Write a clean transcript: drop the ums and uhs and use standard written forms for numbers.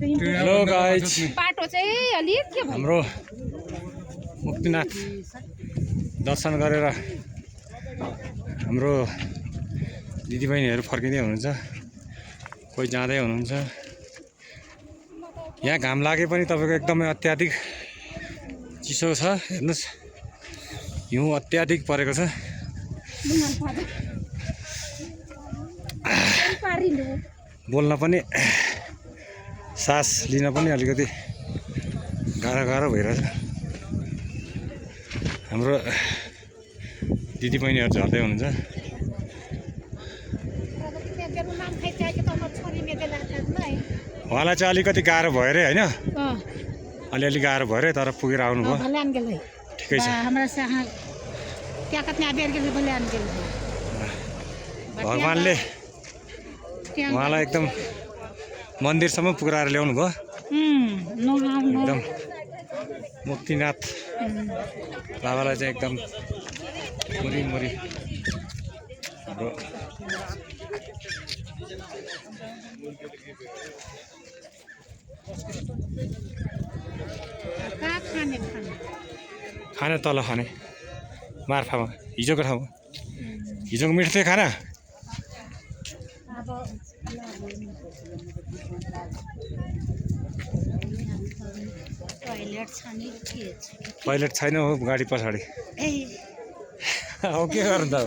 Hello guys, बाटो चाहिँ अलिक के भयो हाम्रो मुक्तिनाथ दर्शन गरेर हाम्रो दिदीबहिनीहरू फर्किँदै हुनुहुन्छ, कोही जाँदै हुनुहुन्छ। यहाँ घाम लागे पनि तपाईँको एकदमै अत्याधिक चिसो छ। हेर्नुहोस्, हिउँ अत्याधिक परेको छ। बोल्न पनि सास लिन पनि अलिकति गाह्रो भइरहेछ। हाम्रो दिदीबहिनीहरू झर्दै हुनुहुन्छ। उहाँलाई चाहिँ अलिकति गाह्रो भयो अरे होइन, अलिअलि गाह्रो भयो अरे, तर पुगेर आउनुभयो, ठिकै छ। भगवान्ले उहाँलाई एकदम मन्दिरसम्म पुऱ्याएर ल्याउनु भयो। एकदम मुक्तिनाथ बाबालाई चाहिँ एकदम मुरी खाने तल खाने मार्फामा हिजोको ठाउँमा। हिजोको मिठो थियो खाना। टोइलेट छैन हो गाडी पछाडि। अब के गर्नु त अब।